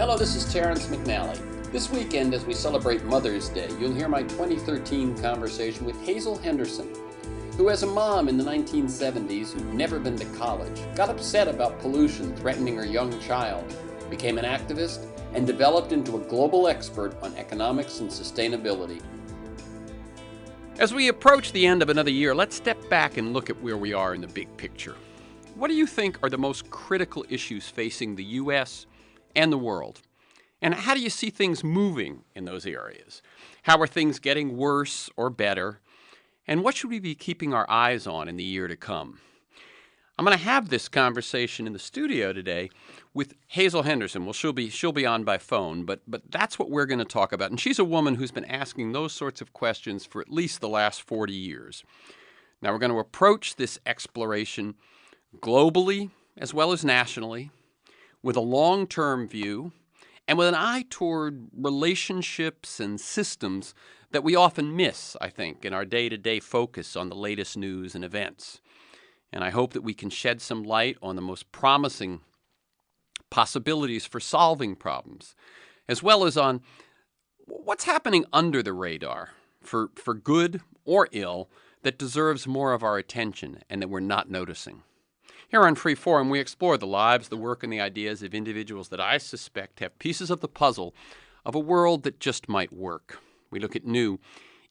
Hello, this is Terrence McNally. This weekend, as we celebrate Mother's Day, you'll hear my 2013 conversation with Hazel Henderson, who as a mom in the 1970s who'd never been to college, got upset about pollution threatening her young child, became an activist, and developed into a global expert on economics and sustainability. As we approach the end of another year, let's step back and look at where we are in the big picture. What do you think are the most critical issues facing the U.S. and the world? And how do you see things moving in those areas? How are things getting worse or better? And what should we be keeping our eyes on in the year to come? I'm going to have this conversation in the studio today with Hazel Henderson. Well, she'll be on by phone, but that's what we're going to talk about. And she's a woman who's been asking those sorts of questions for at least the last 40 years. Now, we're going to approach this exploration globally as well as nationally, with a long-term view, and with an eye toward relationships and systems that we often miss, I think, in our day-to-day focus on the latest news and events. And I hope that we can shed some light on the most promising possibilities for solving problems, as well as on what's happening under the radar, for good or ill, that deserves more of our attention and that we're not noticing. Here on Free Forum, we explore the lives, the work, and the ideas of individuals that I suspect have pieces of the puzzle of a world that just might work. We look at new,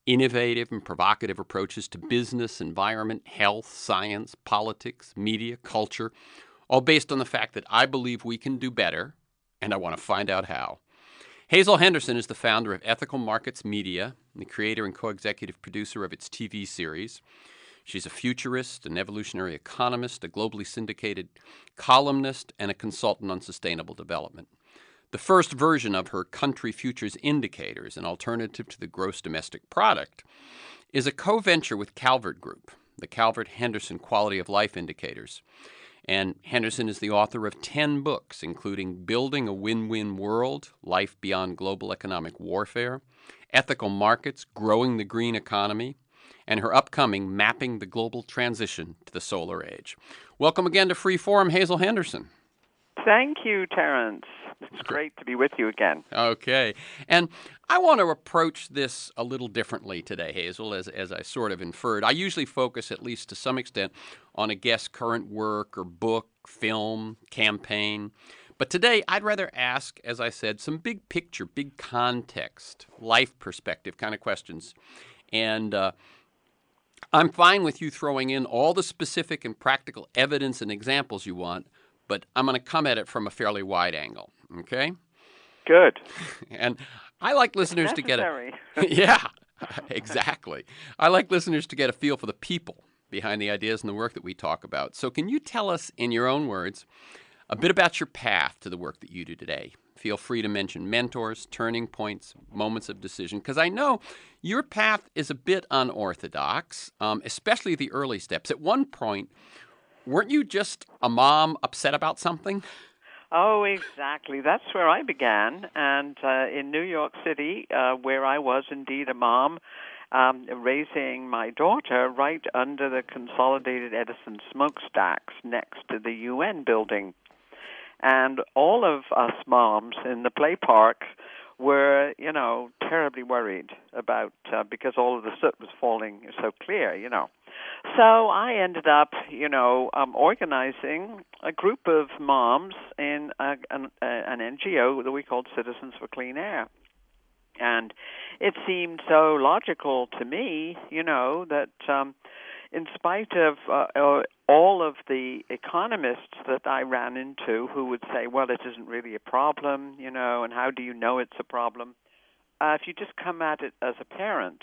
innovative, and provocative approaches to business, environment, health, science, politics, media, culture, all based on the fact that I believe we can do better, and I want to find out how. Hazel Henderson is the founder of Ethical Markets Media, and the creator and co-executive producer of its TV series. She's a futurist, an evolutionary economist, a globally syndicated columnist, and a consultant on sustainable development. The first version of her Country Futures Indicators, an alternative to the gross domestic product, is a co-venture with Calvert Group, the Calvert Henderson Quality of Life Indicators. And Henderson is the author of 10 books, including Building a Win-Win World, Life Beyond Global Economic Warfare, Ethical Markets, Growing the Green Economy, and her upcoming Mapping the Global Transition to the Solar Age. Welcome again to Free Forum, Hazel Henderson. Thank you, Terrence. It's great to be with you again. Okay. And I want to approach this a little differently today, Hazel, as I sort of inferred. I usually focus, at least to some extent, on a guest's current work or book, film, campaign. But today, I'd rather ask, as I said, some big picture, big context, life perspective kind of questions. And I'm fine with you throwing in all the specific and practical evidence and examples you want, but I'm going to come at it from a fairly wide angle, okay? Good. And I like listeners to get a... Yeah, exactly. I like listeners to get a feel for the people behind the ideas and the work that we talk about. So can you tell us, in your own words, a bit about your path to the work that you do today? Feel free to mention mentors, turning points, moments of decision, because I know your path is a bit unorthodox, especially the early steps. At one point, weren't you just a mom upset about something? Oh, exactly. That's where I began. And in New York City, where I was indeed a mom, raising my daughter right under the Consolidated Edison smokestacks next to the UN building. And all of us moms in the play park were, terribly worried about, because all of the soot was falling so clear, So I ended up, organizing a group of moms in an NGO that we called Citizens for Clean Air. And it seemed so logical to me, that in spite of all of the economists that I ran into who would say, well, it isn't really a problem, and how do you know it's a problem? If you just come at it as a parent.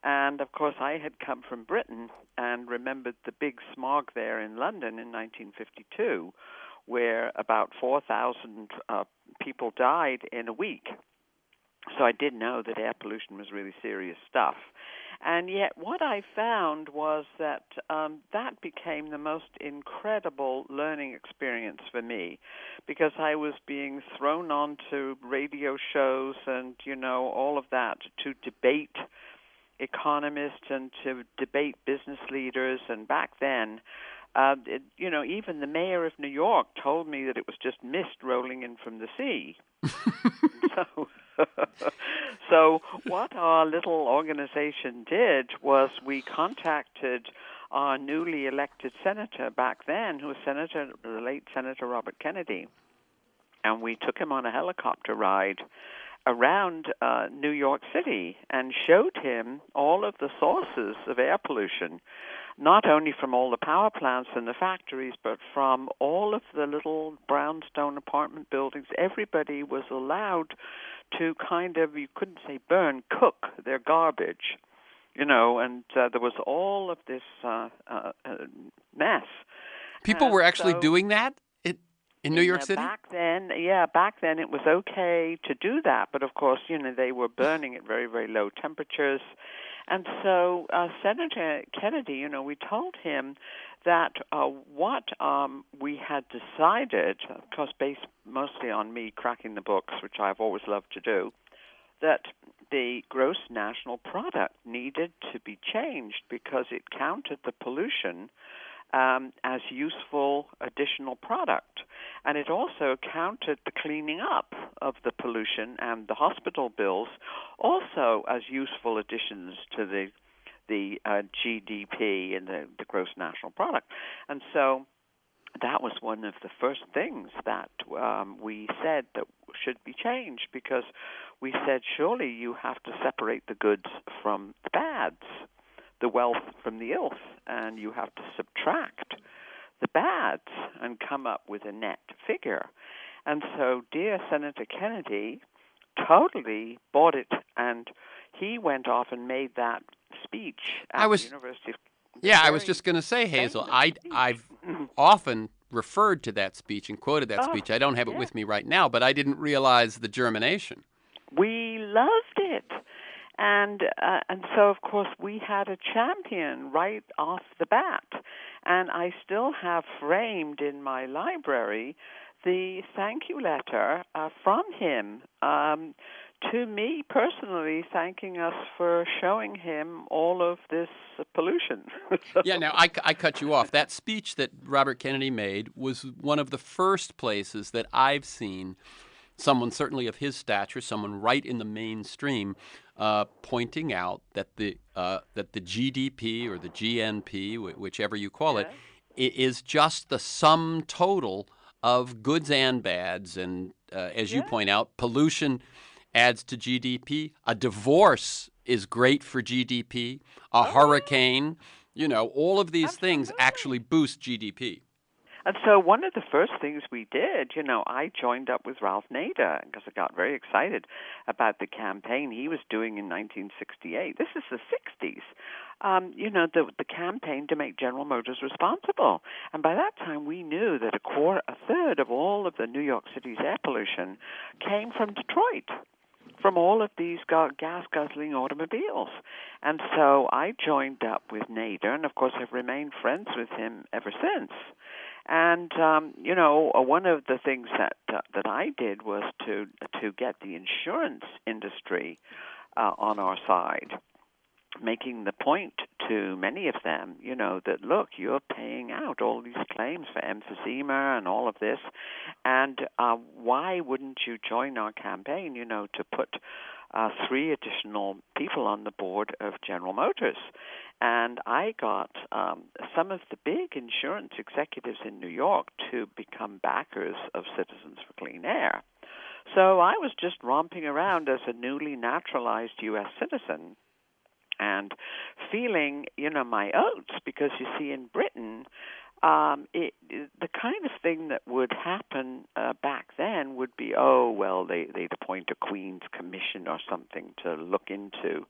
And, of course, I had come from Britain and remembered the big smog there in London in 1952, where about 4,000 people died in a week. So I did know that air pollution was really serious stuff. And yet what I found was that that became the most incredible learning experience for me, because I was being thrown onto radio shows and, all of that to debate economists and to debate business leaders. And back then, Even the mayor of New York told me that it was just mist rolling in from the sea. So, so what our little organization did was we contacted our newly elected senator back then, who was the late Senator Robert Kennedy, and we took him on a helicopter ride around New York City and showed him all of the sources of air pollution, not only from all the power plants and the factories, but from all of the little brownstone apartment buildings. Everybody was allowed to you couldn't say burn, cook their garbage, and there was all of this mess. People were actually doing that in New York City? Back then it was okay to do that, but of course, they were burning at very, very low temperatures. And so Senator Kennedy, we told him that what we had decided, of course based mostly on me cracking the books, which I've always loved to do, that the gross national product needed to be changed because it counted the pollution as useful additional product. And it also counted the cleaning up of the pollution and the hospital bills also as useful additions to the GDP and the gross national product. And so that was one of the first things that we said that should be changed, because we said, surely you have to separate the goods from the bads, the wealth from the ilth, and you have to subtract the bads and come up with a net figure. And so dear Senator Kennedy totally bought it, and he went off and made that speech at the University of... Yeah, I was just going to say, Hazel, I've often referred to that speech and quoted that speech. I don't have it with me right now, but I didn't realize the germination. We loved it. And so, of course, we had a champion right off the bat. And I still have framed in my library the thank you letter from him to me personally, thanking us for showing him all of this pollution. Yeah, now I cut you off. That speech that Robert Kennedy made was one of the first places that I've seen someone certainly of his stature, someone right in the mainstream, pointing out that the GDP or the GNP, whichever you call it, is just the sum total of goods and bads. And as you point out, pollution adds to GDP. A divorce is great for GDP. A hurricane, all of these things actually boost GDP. And so one of the first things we did, I joined up with Ralph Nader because I got very excited about the campaign he was doing in 1968. This is the 60s. The campaign to make General Motors responsible. And by that time, we knew that a third of all of the New York City's air pollution came from Detroit, from all of these gas-guzzling automobiles. And so I joined up with Nader, and of course I've remained friends with him ever since. And one of the things that I did was to get the insurance industry on our side, making the point to many of them, that look, you're paying out all these claims for emphysema and all of this, and why wouldn't you join our campaign, to put 3 additional people on the board of General Motors? And I got some of the big insurance executives in New York to become backers of Citizens for Clean Air. So I was just romping around as a newly naturalized U.S. citizen and feeling, my oats, because you see, in Britain, the kind of thing that would happen back then would be, they'd appoint a Queen's Commission or something to look into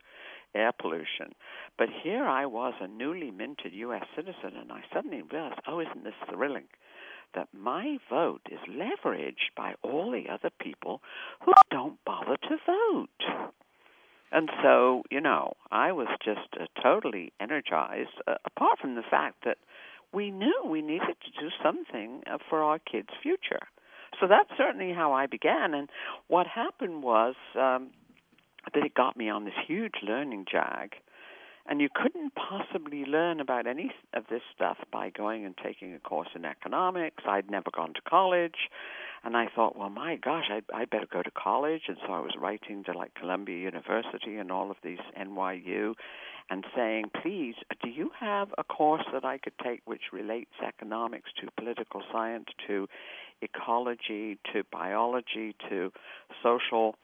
air pollution. But here I was, a newly minted U.S. citizen, and I suddenly realized, isn't this thrilling, that my vote is leveraged by all the other people who don't bother to vote. And so, I was just totally energized, apart from the fact that we knew we needed to do something for our kids' future. So that's certainly how I began. And what happened was that it got me on this huge learning jag. And you couldn't possibly learn about any of this stuff by going and taking a course in economics. I'd never gone to college. And I thought, well, my gosh, I better go to college. And so I was writing to like Columbia University and all of these NYU and saying, please, do you have a course that I could take which relates economics to political science, to ecology, to biology, to social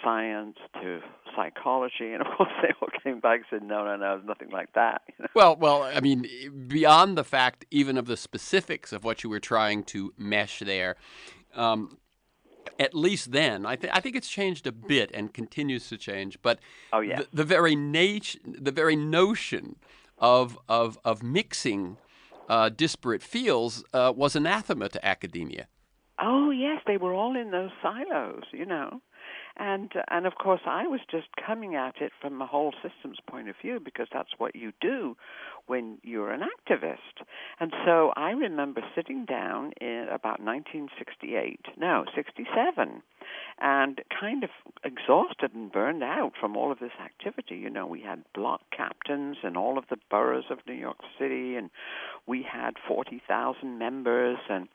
science, to psychology? And of course they all came back and said, no, there's nothing like that. Well, I mean, beyond the fact even of the specifics of what you were trying to mesh there, at least then, I think it's changed a bit and continues to change. But Oh, yeah. the very notion of mixing disparate fields was anathema to academia. Oh, yes, they were all in those silos, And of course, I was just coming at it from a whole systems point of view because that's what you do when you're an activist. And so I remember sitting down in about 67, and kind of exhausted and burned out from all of this activity. We had block captains in all of the boroughs of New York City, and we had 40,000 members, and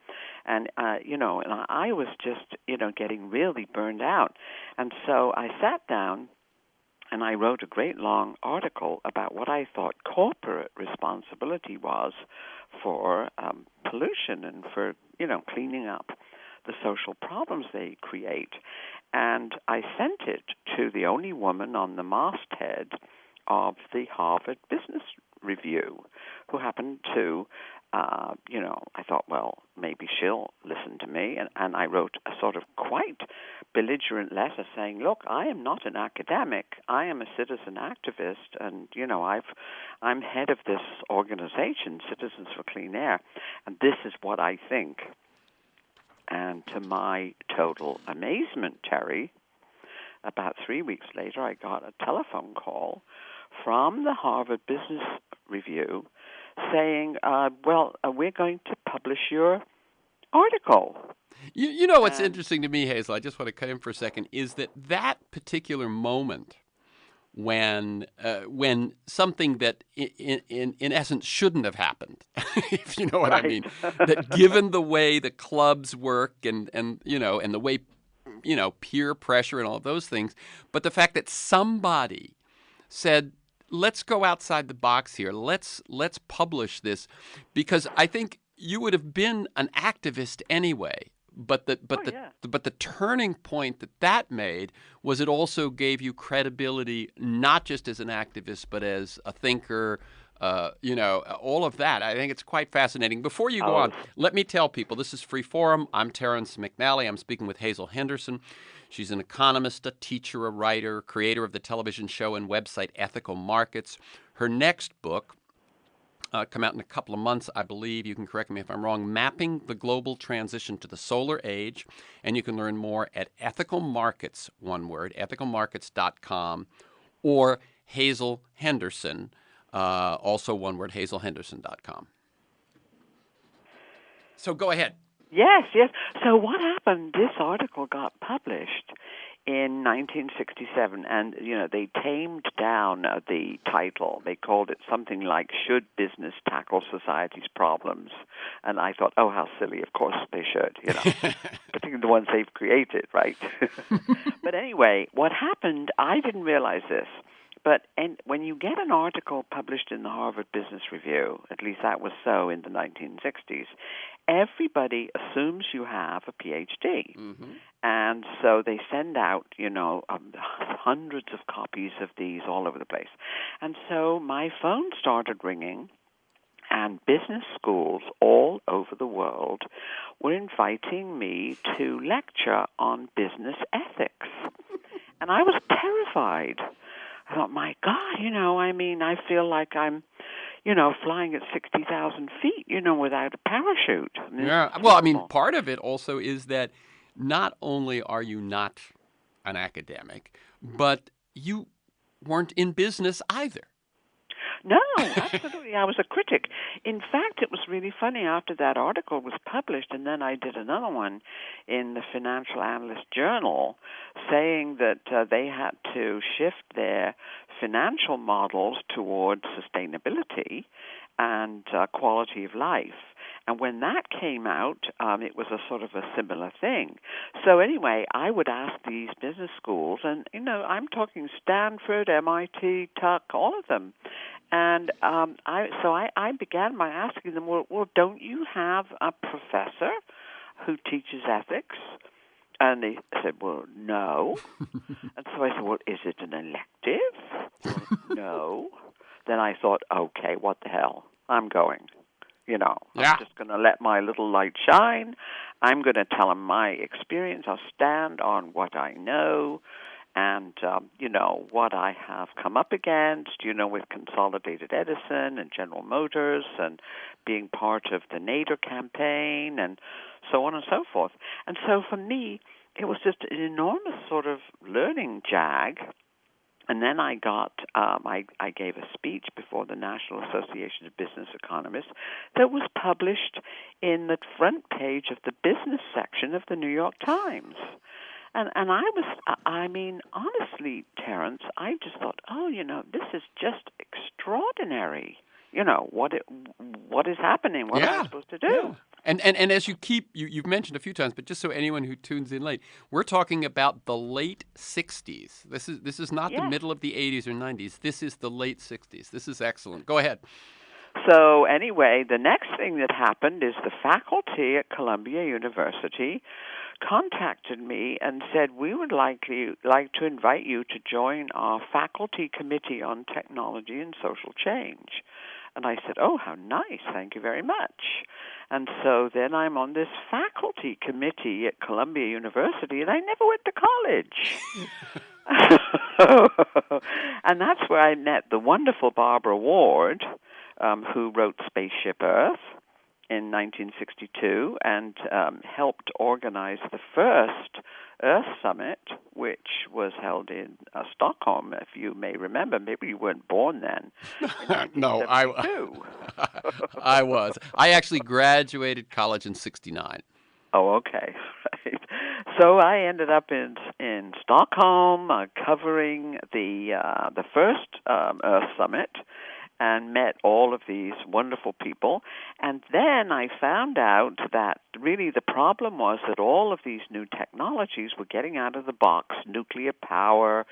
I was just, getting really burned out. And so I sat down and I wrote a great long article about what I thought corporate responsibility was for pollution and for, cleaning up the social problems they create. And I sent it to the only woman on the masthead of the Harvard Business Review, who happened to, I thought, well, maybe she'll listen to me. And I wrote a sort of quite belligerent letter saying, look, I am not an academic. I am a citizen activist. And, I'm head of this organization, Citizens for Clean Air. And this is what I think. And to my total amazement, Terry, about 3 weeks later, I got a telephone call from the Harvard Business Review saying, we're going to publish your article. You know what's interesting to me, Hazel, I just want to cut in for a second, is that particular moment when something that in essence shouldn't have happened, if you know what I mean, that given the way the clubs work and the way, peer pressure and all of those things, but the fact that somebody said, let's go outside the box here. Let's publish this, because I think you would have been an activist anyway. But the turning point that made was it also gave you credibility, not just as an activist, but as a thinker. All of that. I think it's quite fascinating. Before you go on, let me tell people this is Free Forum. I'm Terrence McNally. I'm speaking with Hazel Henderson. She's an economist, a teacher, a writer, creator of the television show and website Ethical Markets. Her next book, come out in a couple of months, I believe. You can correct me if I'm wrong. Mapping the Global Transition to the Solar Age. And you can learn more at Ethical Markets, one word, ethicalmarkets.com, or Hazel Henderson, also one word, hazelhenderson.com. So go ahead. Yes. So what happened, this article got published in 1967, and, they tamed down the title. They called it something like, Should Business Tackle Society's Problems? And I thought, oh, how silly, of course they should, particularly the ones they've created, right? But anyway, what happened, I didn't realize this, and when you get an article published in the Harvard Business Review, at least that was so in the 1960s, everybody assumes you have a PhD. Mm-hmm. And so they send out, hundreds of copies of these all over the place. And so my phone started ringing, and business schools all over the world were inviting me to lecture on business ethics. And I was terrified. I thought, my God, I feel like I'm, flying at 60,000 feet, without a parachute. Yeah. Well, part of it also is that not only are you not an academic, but you weren't in business either. No, absolutely. I was a critic. In fact, it was really funny after that article was published, and then I did another one in the Financial Analyst Journal saying that they had to shift their financial models towards sustainability and quality of life. And when that came out, it was a sort of a similar thing. So anyway, I would ask these business schools, and, I'm talking Stanford, MIT, Tuck, all of them. And I began by asking them, well, don't you have a professor who teaches ethics? And they said, well, no. And so I said, well, is it an elective? Well, no. Then I thought, okay, what the hell? I'm going. I'm just going to let my little light shine. I'm going to tell them my experience. I'll stand on what I know and, what I have come up against, with Consolidated Edison and General Motors and being part of the NATO campaign and so on and so forth. And so for me, it was just an enormous sort of learning jag. And then I gave a speech before the National Association of Business Economists that was published in the front page of the business section of the New York Times. And honestly, Terence, I just thought, this is just extraordinary. What is happening? What am I supposed to do? Yeah. And as you've mentioned a few times, but just so anyone who tunes in late, we're talking about the late 60s. This is not the middle of the 80s or 90s. This is the late 60s. This is excellent. Go ahead. So anyway, the next thing that happened is the faculty at Columbia University contacted me and said, we would like to invite you to join our faculty committee on technology and social change. And I said, oh, how nice. Thank you very much. And so then I'm on this faculty committee at Columbia University, and I never went to college. And that's where I met the wonderful Barbara Ward, who wrote Spaceship Earth in 1962 and helped organize the first Earth Summit, which was held in Stockholm, if you may remember. Maybe you weren't born then. No, I was. I actually graduated college in 1969. Oh, okay. Right. So I ended up in Stockholm covering the first Earth Summit, and met all of these wonderful people. And then I found out that really the problem was that all of these new technologies were getting out of the box, nuclear power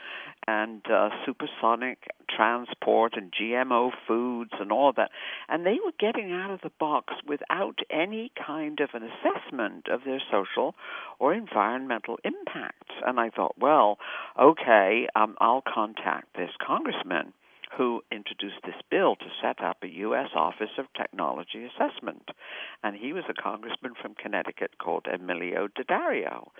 and supersonic transport and GMO foods and all that. And they were getting out of the box without any kind of an assessment of their social or environmental impacts. And I thought, well, okay, I'll contact this congressman who introduced this bill to set up a U.S. Office of Technology Assessment. And he was a congressman from Connecticut called Emilio Daddario.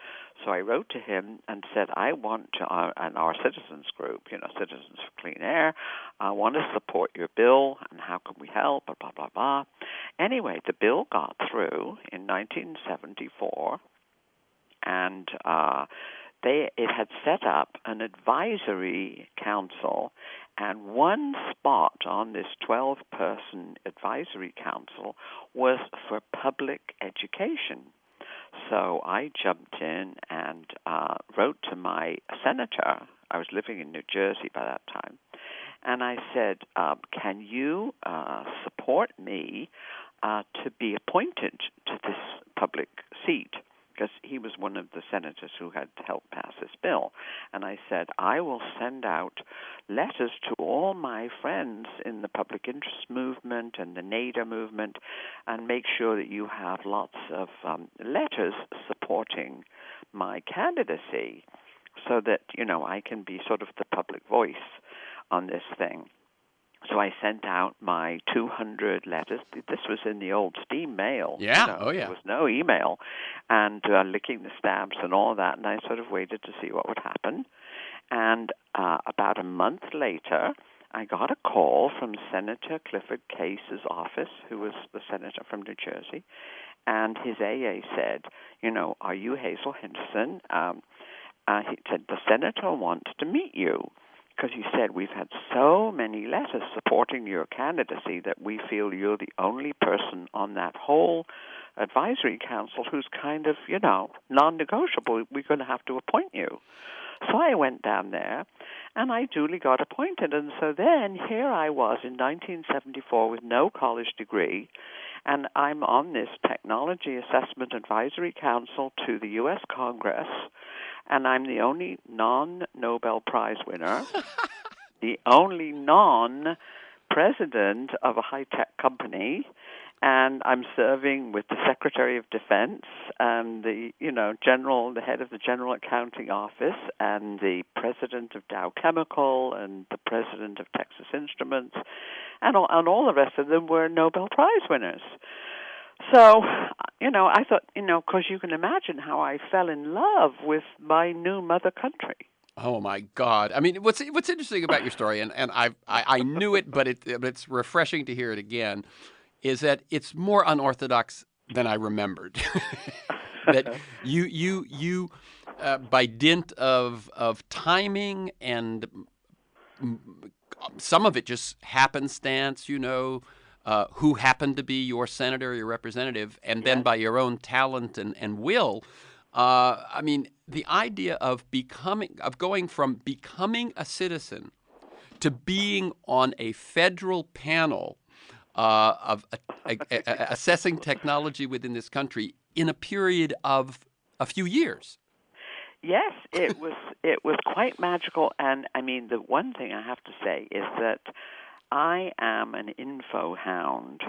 So I wrote to him and said, I want to, and our citizens group, Citizens for Clean Air, I want to support your bill, and how can we help, blah, blah, blah, blah. Anyway, the bill got through in 1974, and it had set up an advisory council, and one spot on this 12-person advisory council was for public education. So I jumped in and wrote to my senator. I was living in New Jersey by that time. And I said, can you support me to be appointed to this public seat? Because he was one of the senators who had helped pass this bill. And I said, I will send out letters to all my friends in the public interest movement and the NATO movement and make sure that you have lots of letters supporting my candidacy so that, I can be sort of the public voice on this thing. So I sent out my 200 letters. This was in the old steam mail. Yeah, oh yeah. There was no email, and licking the stamps and all that, and I sort of waited to see what would happen. And about a month later, I got a call from Senator Clifford Case's office, who was the senator from New Jersey, and his AA said, are you Hazel Henderson? He said, the senator wants to meet you. because you said we've had so many letters supporting your candidacy that we feel you're the only person on that whole advisory council who's kind of, non-negotiable. We're going to have to appoint you. So I went down there, and I duly got appointed. And so then here I was in 1974 with no college degree, and I'm on this Technology Assessment Advisory Council to the U.S. Congress, and I'm the only non-Nobel Prize winner, the only non-president of a high-tech company, and I'm serving with the Secretary of Defense and the head of the General Accounting Office and the president of Dow Chemical and the president of Texas Instruments, and all the rest of them were Nobel Prize winners. So, I thought, because you can imagine how I fell in love with my new mother country. Oh my God! I mean, what's interesting about your story, and I knew it, but it's refreshing to hear it again, is that it's more unorthodox than I remembered. That you by dint of timing and some of it just happenstance, who happened to be your senator or your representative, and then by your own talent and will. I mean, the idea of going from becoming a citizen to being on a federal panel of assessing technology within this country in a period of a few years. Yes, it was quite magical. And I mean, the one thing I have to say is that I am an info hound,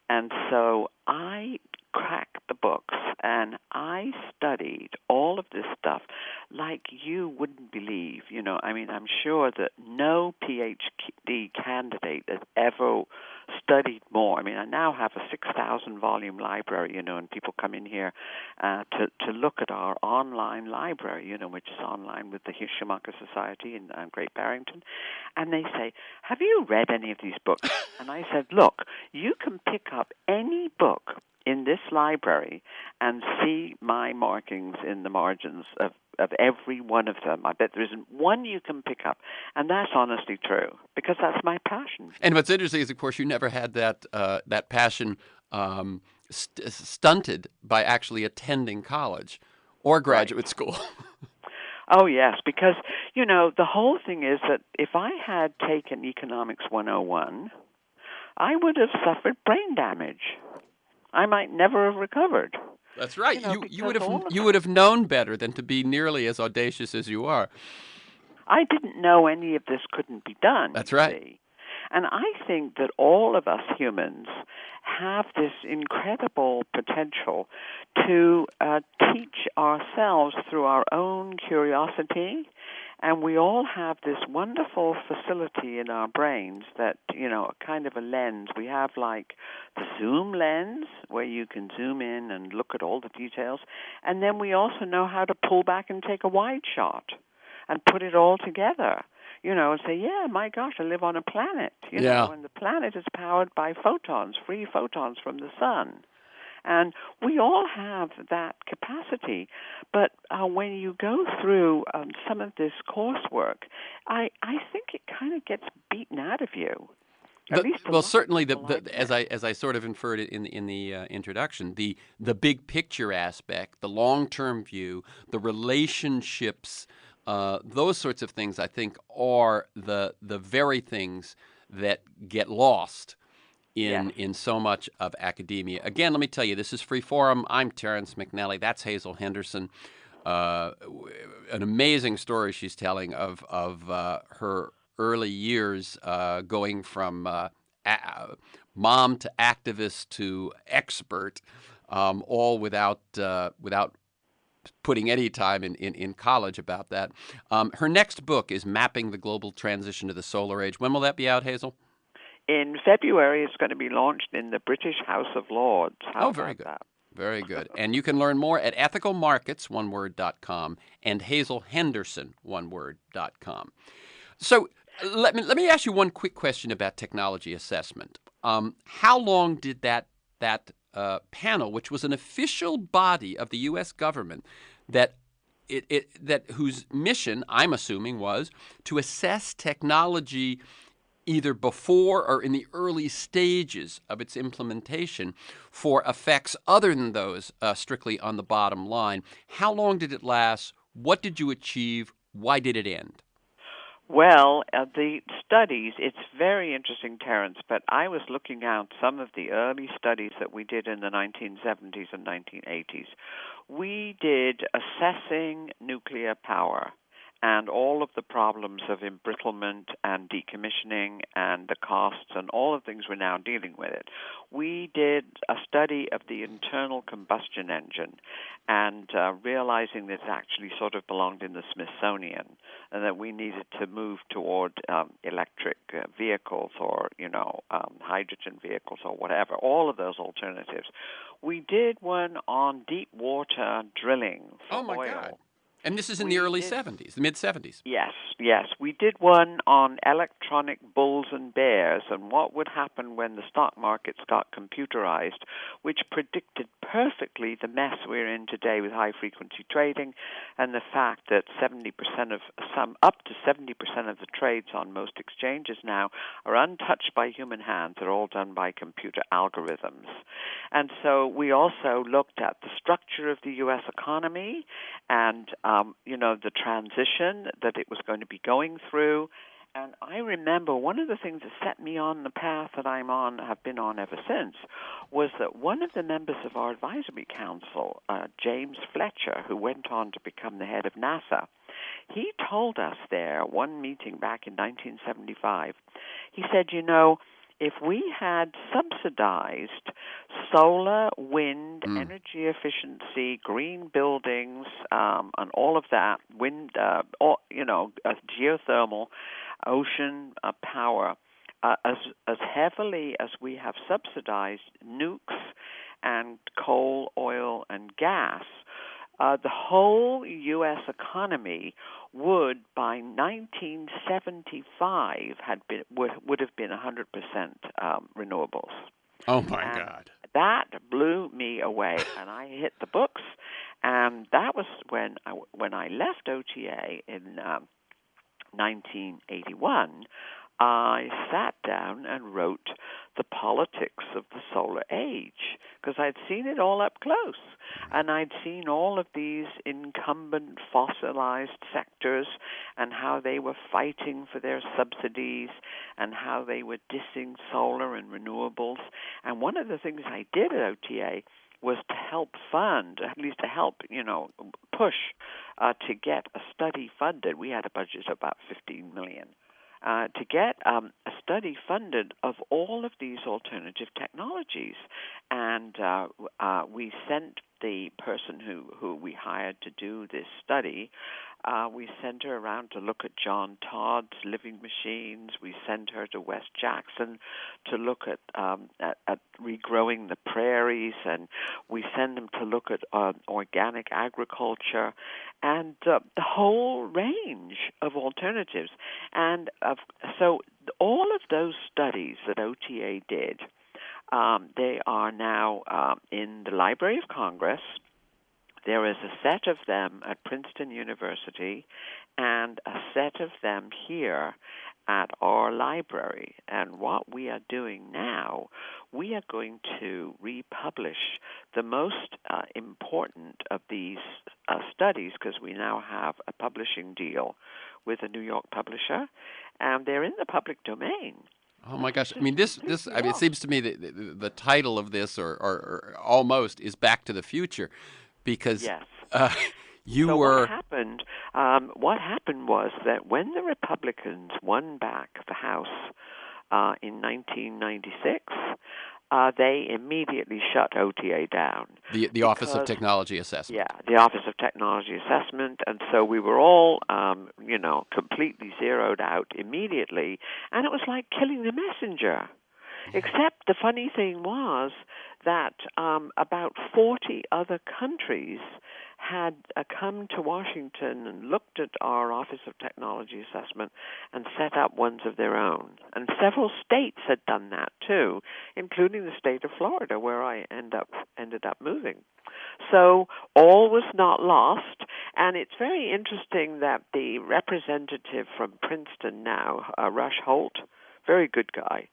and so I cracked the books and I studied all of this stuff like you wouldn't believe. I'm sure that no PhD candidate has ever studied more. I now have a 6,000 volume library, and people come in here to look at our online library, which is online with the Schumacher Society in Great Barrington, and they say, "Have you read any of these books?" And I said, "Look, you can pick up any book in this library and see my markings in the margins of every one of them. I bet there isn't one you can pick up." And that's honestly true, because that's my passion. And what's interesting is, of course, you never had that passion stunted by actually attending college or graduate school. Oh, yes, because, the whole thing is that if I had taken Economics 101, I would have suffered brain damage. I might never have recovered. That's right. You would have known better than to be nearly as audacious as you are. I didn't know any of this couldn't be done. That's right. See? And I think that all of us humans have this incredible potential to teach ourselves through our own curiosity. And we all have this wonderful facility in our brains that, kind of a lens. We have like the zoom lens where you can zoom in and look at all the details. And then we also know how to pull back and take a wide shot and put it all together, and say, yeah, my gosh, I live on a planet, and the planet is powered by photons, free photons from the sun. And we all have that capacity. But when you go through some of this coursework, I think it kind of gets beaten out of you. Certainly, as I sort of inferred it in the introduction, the big picture aspect, the long-term view, the relationships, those sorts of things, I think, are the very things that get lost in so much of academia. Again, let me tell you, this is Free Forum. I'm Terrence McNally. That's Hazel Henderson. An amazing story she's telling of her early years, going from mom to activist to expert, all without putting any time in college about that. Her next book is Mapping the Global Transition to the Solar Age. When will that be out, Hazel? In February, it's going to be launched in the British House of Lords. Very good. Very good. And you can learn more at ethicalmarkets.com and HAZELHenderson.com. So let me ask you one quick question about technology assessment. How long did that panel, which was an official body of the U.S. government that whose mission, I'm assuming, was to assess technology either before or in the early stages of its implementation for effects other than those strictly on the bottom line. How long did it last? What did you achieve? Why did it end? Well, the studies, it's very interesting, Terence, but I was looking at some of the early studies that we did in the 1970s and 1980s. We did assessing nuclear power and all of the problems of embrittlement and decommissioning and the costs and all the things we're now dealing with it. We did a study of the internal combustion engine and realizing that it actually sort of belonged in the Smithsonian and that we needed to move toward electric vehicles or, hydrogen vehicles or whatever, all of those alternatives. We did one on deep water drilling for Oh, my oil. God. And this is in the early 70s, the mid-70s. Yes. We did one on electronic bulls and bears and what would happen when the stock markets got computerized, which predicted perfectly the mess we're in today with high-frequency trading and the fact that up to 70% of the trades on most exchanges now are untouched by human hands. They're all done by computer algorithms. And so we also looked at the structure of the U.S. economy and the transition that it was going to be going through. And I remember one of the things that set me on the path that have been on ever since, was that one of the members of our advisory council, James Fletcher, who went on to become the head of NASA, he told us there, one meeting back in 1975, he said, if we had subsidized solar, wind, energy efficiency, green buildings, and all of that, wind, geothermal, ocean power, as heavily as we have subsidized nukes and coal, oil, and gas, the whole U.S. economy would, by 1975, would have been 100% renewables. Oh, my God. That blew me away, and I hit the books. And that was when I left OTA in 1981. I sat down and wrote The Politics of the Solar Age, because I'd seen it all up close. And I'd seen all of these incumbent fossilized sectors and how they were fighting for their subsidies and how they were dissing solar and renewables. And one of the things I did at OTA was to help fund, at least to help, push to get a study funded. We had a budget of about $15 million. To get a study funded of all of these alternative technologies. And we sent the person who we hired to do this study, we sent her around to look at John Todd's living machines. We sent her to West Jackson to look at regrowing the prairies, and we sent them to look at organic agriculture and the whole range of alternatives. And so all of those studies that OTA did, they are now in the Library of Congress. There is a set of them at Princeton University and a set of them here at our library. And what we are doing now, we are going to republish the most important of these studies, because we now have a publishing deal with a New York publisher, and they're in the public domain. Oh my gosh! I mean, it seems to me that the title of this, or almost, is Back to the Future, because yes. What happened was that when the Republicans won back the House in 1996, they immediately shut OTA down. The Office of Technology Assessment. Yeah, the Office of Technology Assessment, and so we were all, completely zeroed out immediately, and it was like killing the messenger. Except the funny thing was that about 40 other countries had come to Washington and looked at our Office of Technology Assessment and set up ones of their own. And several states had done that too, including the state of Florida, where I ended up moving. So all was not lost, and it's very interesting that the representative from Princeton now, Rush Holt, very good guy.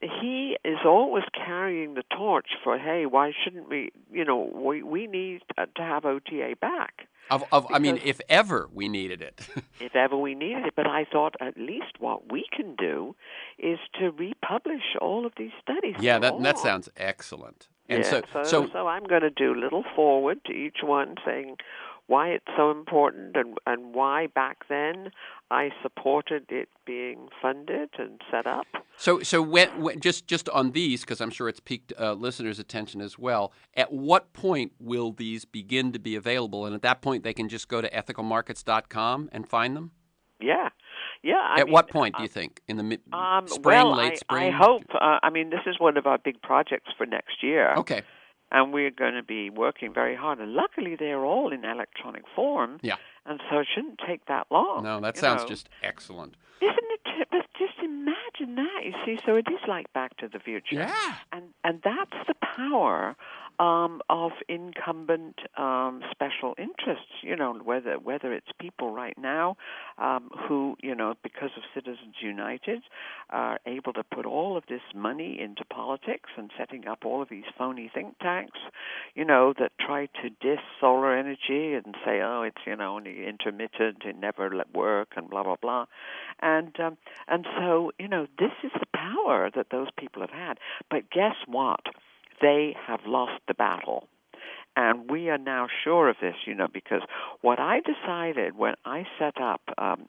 He is always carrying the torch for, hey, why shouldn't we, we need to have OTA back. I mean, if ever we needed it. If ever we needed it. But I thought at least what we can do is to republish all of these studies. Yeah, that sounds excellent. And so I'm going to do a little forward to each one saying why it's so important and why back then I supported it being funded and set up. So when just on these, because I'm sure it's piqued listeners' attention as well, at what point will these begin to be available? And at that point, they can just go to ethicalmarkets.com and find them? Yeah. At what point do you think? In the spring, late spring? I hope. This is one of our big projects for next year. Okay. And we're going to be working very hard. And luckily, they're all in electronic form. Yeah. And so it shouldn't take that long. No, that sounds just excellent. Isn't it? But just imagine that. You see, so it is like Back to the Future. Yeah. And that's the power of incumbent special interests. Whether it's people right now who, because of Citizens United, are able to put all of this money into politics and setting up all of these phony think tanks, that try to diss solar energy and say, oh, it's only intermittent, it never work, and blah blah blah, and so this is the power that those people have had. But guess what? They have lost the battle. And we are now sure of this, because what I decided when I set up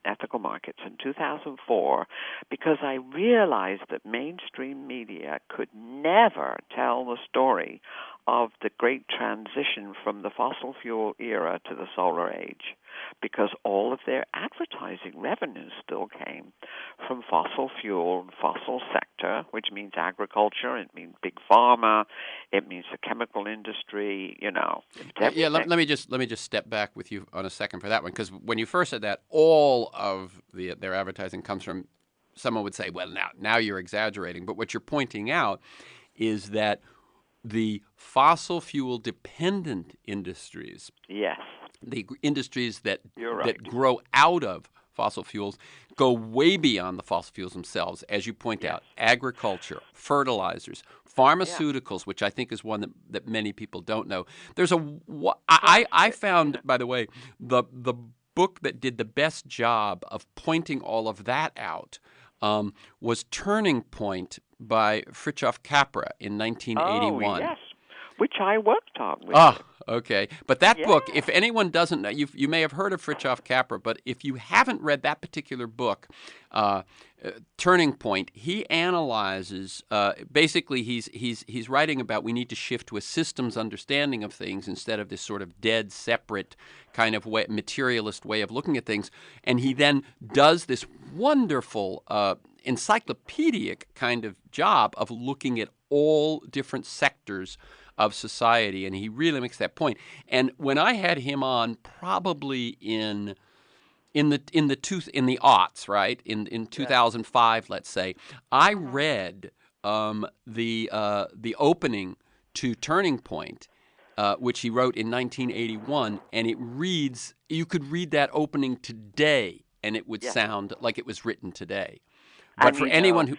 Ethical Markets in 2004, because I realized that mainstream media could never tell the story of the great transition from the fossil fuel era to the solar age, because all of their advertising revenues still came from fossil fuel, fossil sector, which means agriculture, it means big pharma, it means the chemical industry, Yeah, let me just step back with you on a second for that one, because when you first said that, all of their advertising comes from, someone would say, well, now you're exaggerating, but what you're pointing out is that the fossil fuel dependent industries, yes, the industries that right, grow out of fossil fuels go way beyond the fossil fuels themselves, as you point out. Agriculture, fertilizers, pharmaceuticals, which I think is one that many people don't know. There's I found, by the way, the book that did the best job of pointing all of that out was Turning Point by Fritjof Capra in 1981. Oh, yes, which I worked on with okay. But that book, if anyone doesn't know, you may have heard of Fritjof Capra, but if you haven't read that particular book, Turning Point, he analyzes, basically he's writing about we need to shift to a systems understanding of things instead of this sort of dead, separate kind of materialist way of looking at things. And he then does this wonderful encyclopedic kind of job of looking at all different sectors of society, and he really makes that point. And when I had him on, probably in the aughts, right, in 2005, let's say, I read the opening to Turning Point, which he wrote in 1981, and it reads. You could read that opening today, and it would sound like it was written today. But for anyone who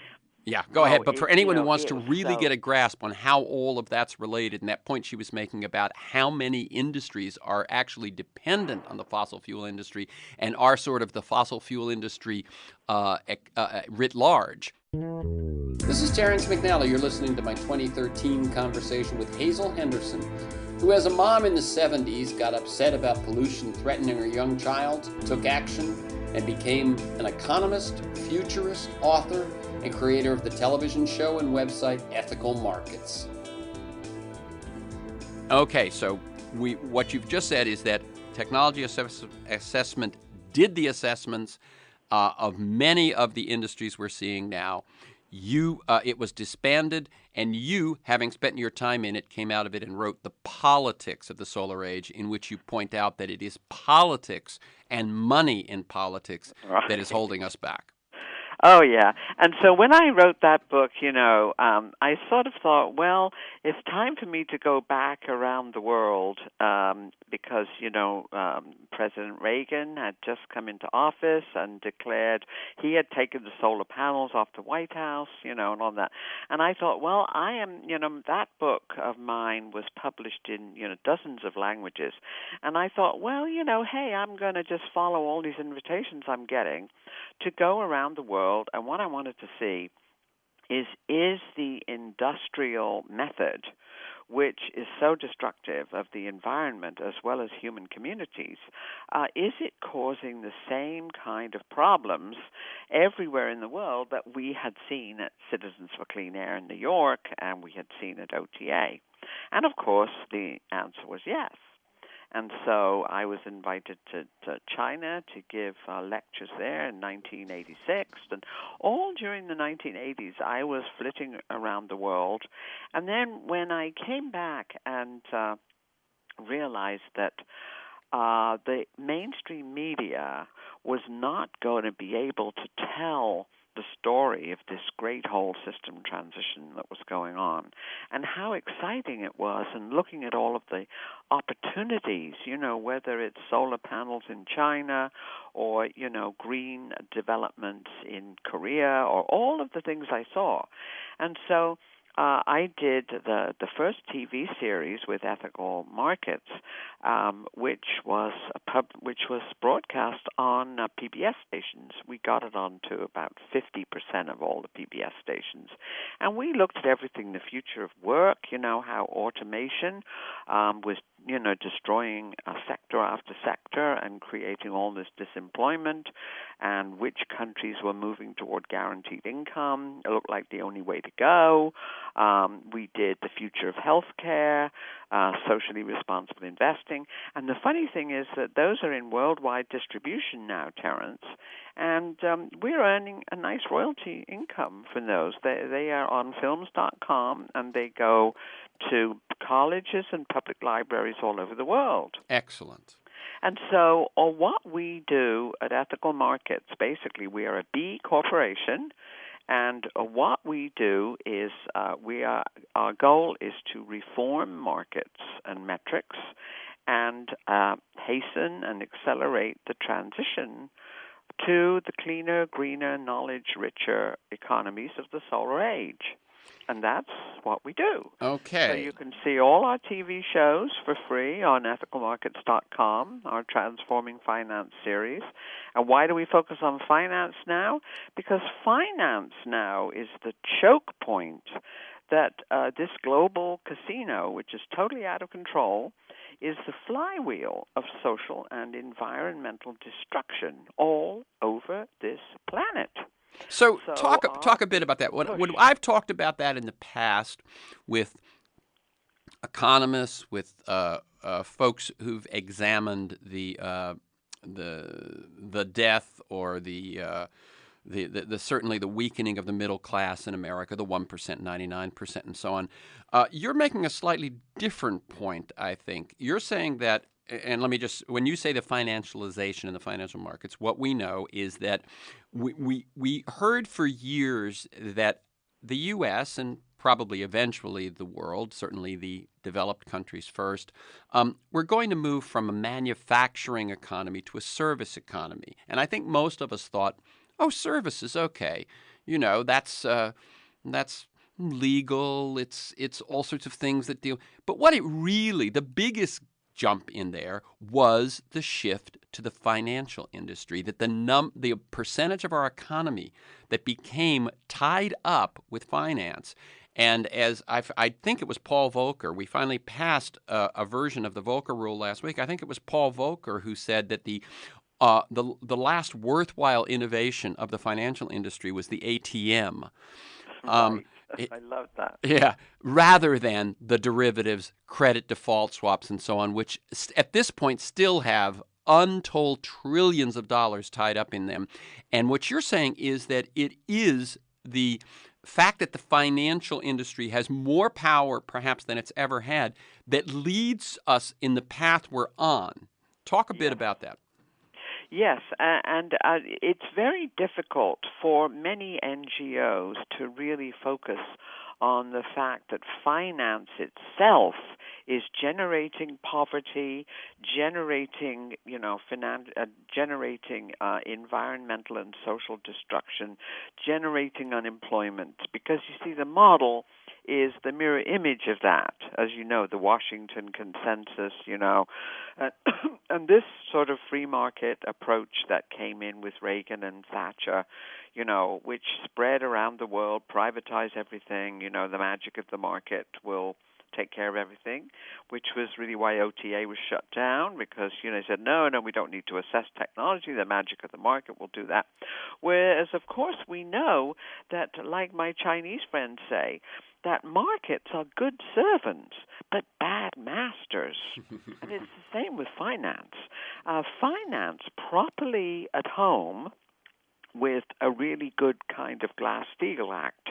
go ahead. But for anyone who wants to really get a grasp on how all of that's related, and that point she was making about how many industries are actually dependent on the fossil fuel industry and are sort of the fossil fuel industry writ large. This is Terrence McNally. You're listening to my 2013 conversation with Hazel Henderson, who as a mom in the 70s got upset about pollution threatening her young child, took action, and became an economist, futurist, author, and creator of the television show and website Ethical Markets. Okay, so what you've just said is that Technology Assessment did the assessments of many of the industries we're seeing now. It was disbanded, And you, having spent your time in it, came out of it and wrote The Politics of the Solar Age, in which you point out that it is politics and money in politics that is holding us back. Oh, yeah. And so when I wrote that book, I sort of thought, well, it's time for me to go back around the world because, President Reagan had just come into office and declared he had taken the solar panels off the White House, and all that. And I thought, well, that book of mine was published in, dozens of languages. And I thought, well, hey, I'm going to just follow all these invitations I'm getting to go around the world, and what I wanted to see is the industrial method, which is so destructive of the environment as well as human communities, is it causing the same kind of problems everywhere in the world that we had seen at Citizens for Clean Air in New York and we had seen at OTA? And of course, the answer was yes. And so I was invited to China to give lectures there in 1986. And all during the 1980s, I was flitting around the world. And then when I came back and realized that the mainstream media was not going to be able to tell the story of this great whole system transition that was going on and how exciting it was, and looking at all of the opportunities, whether it's solar panels in China or, green developments in Korea or all of the things I saw. And so I did the first TV series with Ethical Markets, which was broadcast on PBS stations. We got it on to about 50% of all the PBS stations, and we looked at everything: the future of work, how automation was destroying sector after sector and creating all this disemployment, and which countries were moving toward guaranteed income. It looked like the only way to go. We did the future of healthcare, socially responsible investing. And the funny thing is that those are in worldwide distribution now, Terence, and we're earning a nice royalty income from those. They are on films.com, and they go to colleges and public libraries all over the world. Excellent. And so what we do at Ethical Markets, basically we are a B corporation, and what we do is our goal is to reform markets and metrics and hasten and accelerate the transition to the cleaner, greener, knowledge-richer economies of the solar age. And that's what we do. Okay. So you can see all our TV shows for free on ethicalmarkets.com, our Transforming Finance series. And why do we focus on finance now? Because finance now is the choke point that this global casino, which is totally out of control, is the flywheel of social and environmental destruction all over this planet. So talk a bit about that. When I've talked about that in the past with economists, with folks who've examined the death or the certainly the weakening of the middle class in America, the 1%, 99%, and so on. You're making a slightly different point, I think. You're saying that, and let me just, when you say the financialization in the financial markets, what we know is that we heard for years that the U.S. and probably eventually the world, certainly the developed countries first, we're going to move from a manufacturing economy to a service economy. And I think most of us thought, oh, services, okay, that's legal. It's all sorts of things that deal. But what it really, the biggest jump in there was the shift to the financial industry, that the percentage of our economy that became tied up with finance. And as I think it was Paul Volcker, we finally passed a version of the Volcker rule last week. I think it was Paul Volcker who said that the last worthwhile innovation of the financial industry was the ATM. Right. I love that. Yeah, rather than the derivatives, credit default swaps, and so on, which at this point still have untold trillions of dollars tied up in them. And what you're saying is that it is the fact that the financial industry has more power perhaps than it's ever had that leads us in the path we're on. Talk a bit Yes. about that. Yes, and it's very difficult for many NGOs to really focus on the fact that finance itself is generating poverty, generating, generating environmental and social destruction, generating unemployment. Because you see, the model is the mirror image of that, as you know, the Washington Consensus, and this sort of free market approach that came in with Reagan and Thatcher, which spread around the world, privatize everything, the magic of the market will take care of everything, which was really why OTA was shut down, because, they said, no, we don't need to assess technology, the magic of the market will do that. Whereas, of course, we know that, like my Chinese friends say, that markets are good servants, but bad masters. And it's the same with finance. Finance properly at home with a really good kind of Glass-Steagall Act,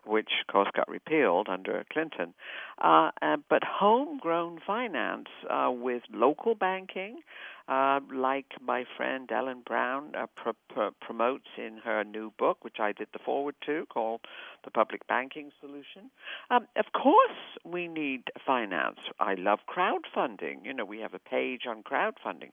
which, of course, got repealed under Clinton. But homegrown finance with local banking, like my friend Ellen Brown promotes in her new book, which I did the foreword to, called The Public Banking Solution. Of course, we need finance. I love crowdfunding. We have a page on crowdfunding.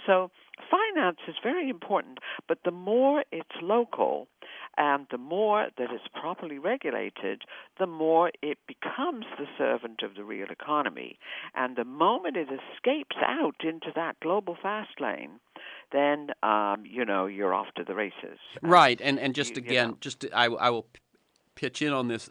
So finance is very important, but the more it's local and the more that it's properly regulated, the more it becomes the servant of the real economy. And the moment it escapes out into that global fast lane, then, you're off to the races. Right. And just I will pitch in on this.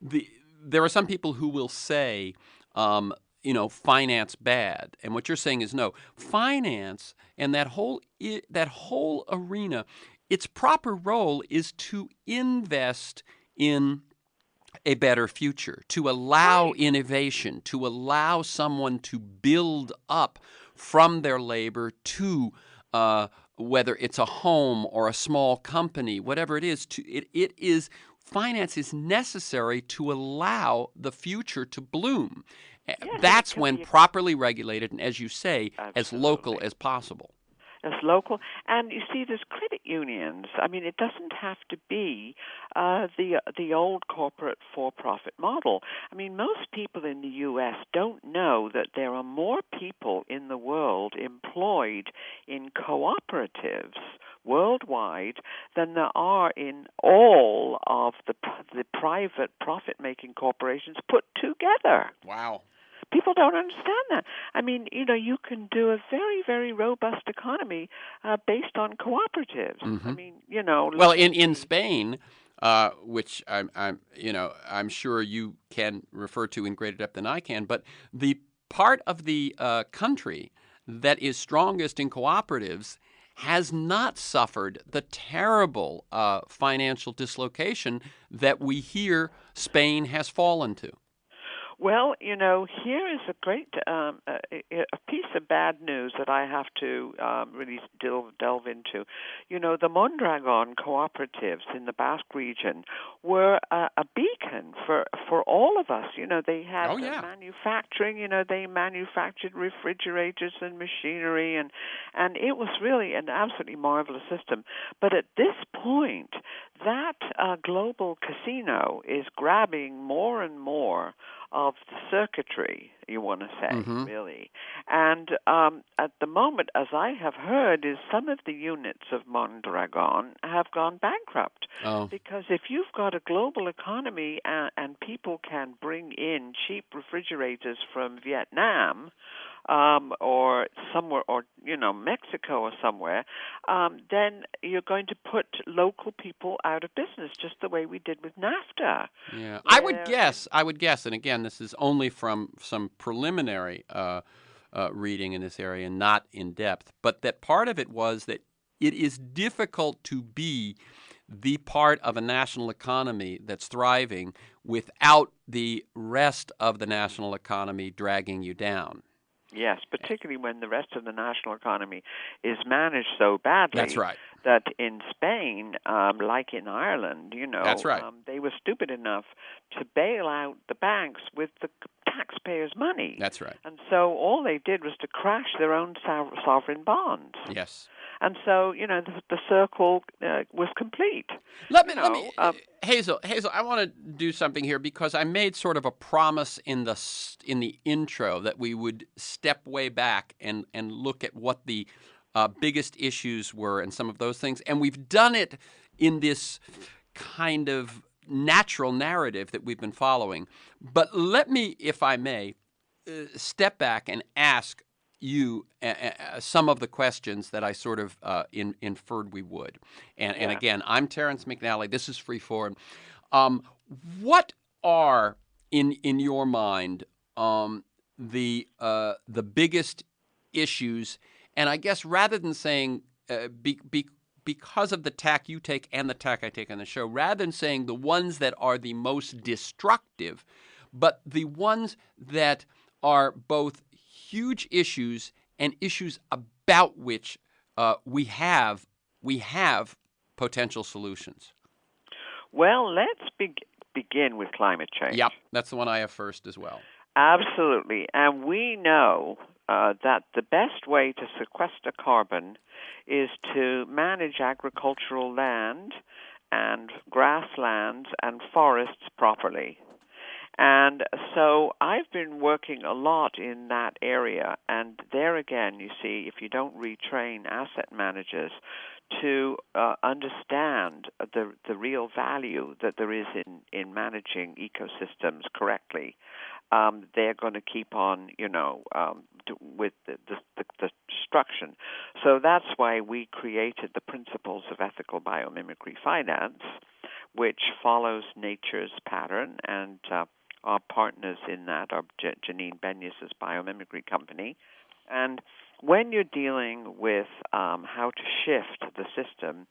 There are some people who will say, finance bad. And what you're saying is no. Finance and that whole arena, its proper role is to invest in a better future, to allow innovation, to allow someone to build up from their labor to whether it's a home or a small company, whatever it is. Finance is necessary to allow the future to bloom. Yes, that's when properly regulated and, as you say, as local as possible. As local, and you see, there's credit unions. I mean, it doesn't have to be the old corporate for-profit model. I mean, most people in the U.S. don't know that there are more people in the world employed in cooperatives worldwide than there are in all of the private profit-making corporations put together. Wow. People don't understand that. I mean, you can do a very, very robust economy based on cooperatives. Mm-hmm. I mean, well, in Spain, which I'm sure you can refer to in greater depth than I can, but the part of the country that is strongest in cooperatives has not suffered the terrible financial dislocation that we hear Spain has fallen to. Well, here is a great a piece of bad news that I have to really delve into. The Mondragon cooperatives in the Basque region were a beacon for all of us. They had manufacturing. They manufactured refrigerators and machinery, and it was really an absolutely marvelous system. But at this point, that global casino is grabbing more and more of the circuitry, you want to say, really. And at the moment, as I have heard, is some of the units of Mondragon have gone bankrupt. Oh. Because if you've got a global economy and people can bring in cheap refrigerators from Vietnam, or somewhere, or Mexico or somewhere, then you're going to put local people out of business, just the way we did with NAFTA. Yeah, I would guess, and again, this is only from some preliminary reading in this area, not in depth, but that part of it was that it is difficult to be the part of a national economy that's thriving without the rest of the national economy dragging you down. Yes, particularly when the rest of the national economy is managed so badly. That's right. that in Spain, like in Ireland, That's right. they were stupid enough to bail out the banks with the taxpayers' money. That's right. And so all they did was to crash their own sovereign bonds. Yes. And so, the circle was complete. Let me, Hazel, I want to do something here because I made sort of a promise in the intro that we would step way back and look at what the biggest issues were and some of those things, and we've done it in this kind of natural narrative that we've been following. But let me, if I may, step back and ask you some of the questions that I sort of inferred we would. And again, I'm Terrence McNally. This is Freeform. What are, in your mind, the biggest issues? And I guess rather than saying because of the tack you take and the tack I take on the show, rather than saying the ones that are the most destructive, but the ones that are both huge issues and issues about which we have potential solutions. Well, let's begin with climate change. Yep, that's the one I have first as well. Absolutely. And we know that the best way to sequester carbon is to manage agricultural land and grasslands and forests properly. And so I've been working a lot in that area. And there again, you see, if you don't retrain asset managers to understand the real value that there is in managing ecosystems correctly, they're going to keep on, with the destruction. So that's why we created the principles of ethical biomimicry finance, which follows nature's pattern, and our partners in that are Janine Benyus's biomimicry company. And when you're dealing with how to shift the system,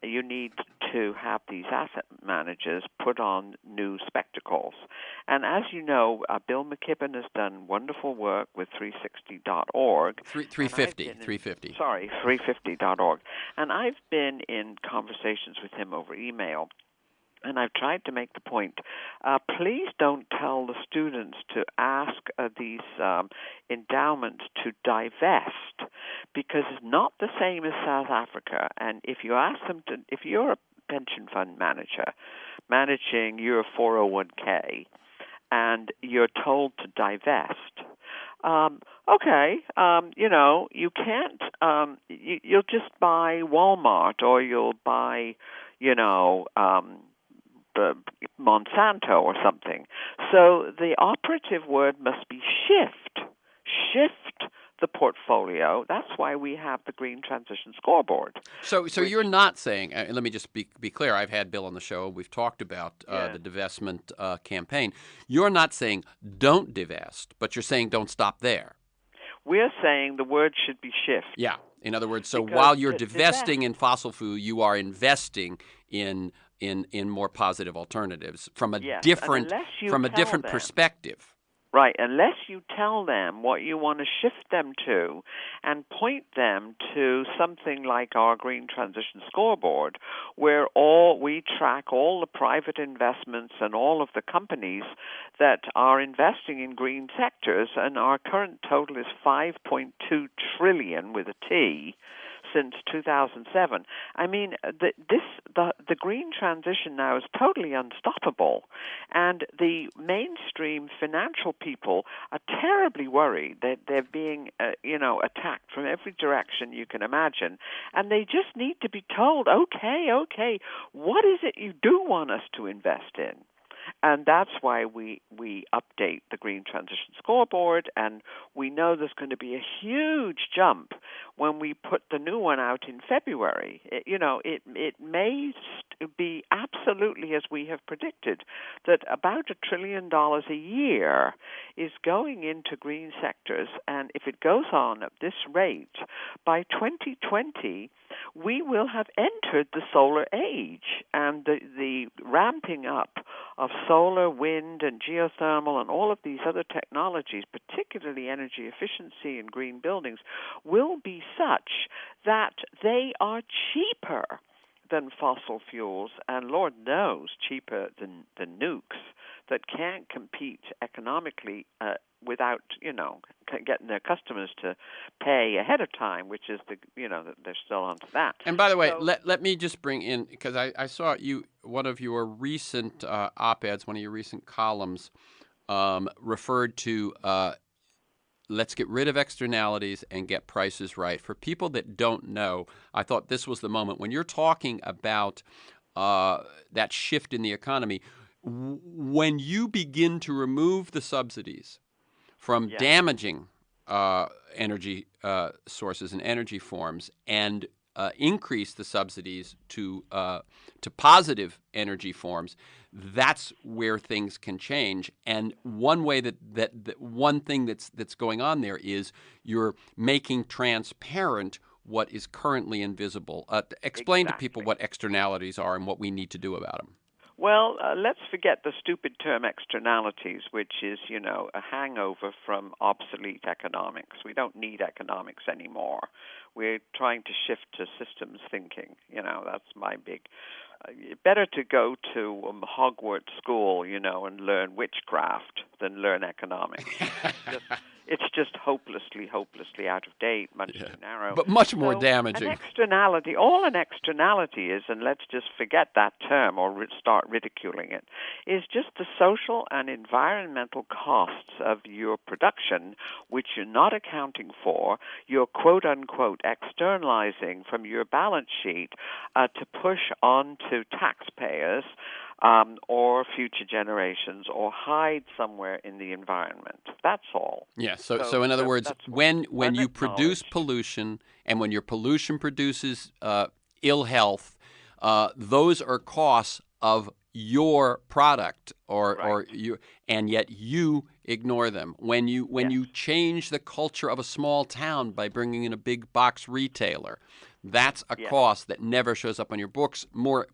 you need to have these asset managers put on new spectacles. And as you know, Bill McKibben has done wonderful work with 360.org. 350. Sorry, 350.org. And I've been in conversations with him over email. And I've tried to make the point, please don't tell the students to ask these endowments to divest, because it's not the same as South Africa. And if you ask them to, if you're a pension fund manager managing your 401k and you're told to divest, you can't, you'll just buy Walmart or you'll buy, Monsanto or something. So the operative word must be shift. Shift the portfolio. That's why we have the Green Transition Scoreboard. So you're not saying, let me just be clear, I've had Bill on the show, we've talked about the divestment campaign. You're not saying don't divest, but you're saying don't stop there. We're saying the word should be shift. Yeah. In other words, so while you're divesting in fossil fuel, you are investing in more positive alternatives from a different perspective. Right, unless you tell them what you want to shift them to and point them to something like our Green Transition Scoreboard, where we track all the private investments and all of the companies that are investing in green sectors, and our current total is $5.2 trillion with a T since 2007. I mean, the green transition now is totally unstoppable, and the mainstream financial people are terribly worried that they're being, attacked from every direction you can imagine, and they just need to be told, okay, what is it you do want us to invest in? And that's why we update the Green Transition Scoreboard, and we know there's going to be a huge jump when we put the new one out in February. It may be absolutely as we have predicted, that about $1 trillion a year is going into green sectors, and if it goes on at this rate, by 2020, we will have entered the solar age, and the ramping up of solar, wind, and geothermal and all of these other technologies, particularly energy efficiency and green buildings, will be such that they are cheaper than fossil fuels, and Lord knows cheaper than nukes that can't compete economically without, getting their customers to pay ahead of time, which is that they're still onto that. And by the way, let me just bring in, because I saw one of your recent op-eds, one of your recent columns referred to let's get rid of externalities and get prices right. For people that don't know, I thought this was the moment when you're talking about that shift in the economy. When you begin to remove the subsidies from damaging energy sources and energy forms and increase the subsidies to positive energy forms, that's where things can change. And one way that one thing that's going on there is you're making transparent what is currently invisible. Explain to people what externalities are and what we need to do about them. Well, let's forget the stupid term externalities, which is, a hangover from obsolete economics. We don't need economics anymore. We're trying to shift to systems thinking. That's my big... better to go to Hogwarts school, and learn witchcraft than learn economics. It's just hopelessly out of date, much too narrow. But much more damaging. An externality, all an externality is, and let's just forget that term or start ridiculing it, is just the social and environmental costs of your production, which you're not accounting for, you're quote-unquote externalizing from your balance sheet to push on to taxpayers or future generations, or hide somewhere in the environment. That's all. Yeah. So in other words, when you produce pollution, and when your pollution produces ill health, those are costs of your product, or you, and yet you ignore them. When you change the culture of a small town by bringing in a big box retailer, that's a cost that never shows up on your books. More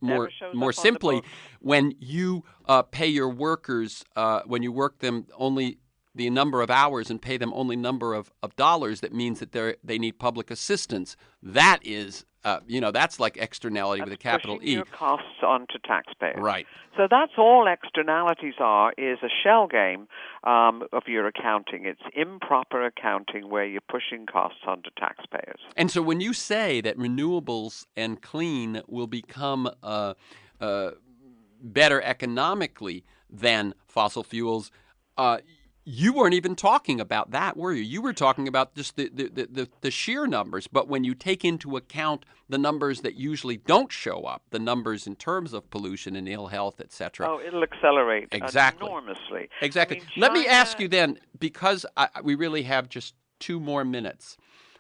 simply, when you pay your workers, when you work them only the number of hours and pay them only number of dollars, that means that they need public assistance. That is, that's like externality with a capital E. Your costs onto taxpayers. Right. So that's all externalities are, is a shell game of your accounting. It's improper accounting where you're pushing costs onto taxpayers. And so when you say that renewables and clean will become better economically than fossil fuels, you weren't even talking about that, were you? You were talking about just the sheer numbers. But when you take into account the numbers that usually don't show up, the numbers in terms of pollution and ill health, et cetera. Oh, it'll accelerate exactly. enormously. Exactly. China... Let me ask you then, because we really have just 2 more minutes.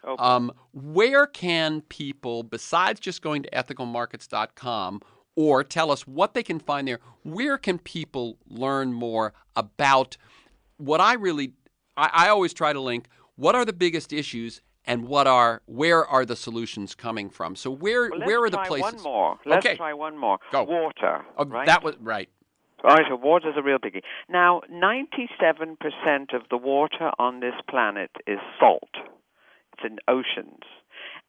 Okay. Where can people, besides just going to ethicalmarkets.com, or tell us what they can find there, where can people learn more about what I always try to link, what are the biggest issues and where are the solutions coming from? So where are the places? Let's try one more. Go. Water. Right? That was right. All right, so water is a real biggie. Now, 97% of the water on this planet is salt. It's in oceans.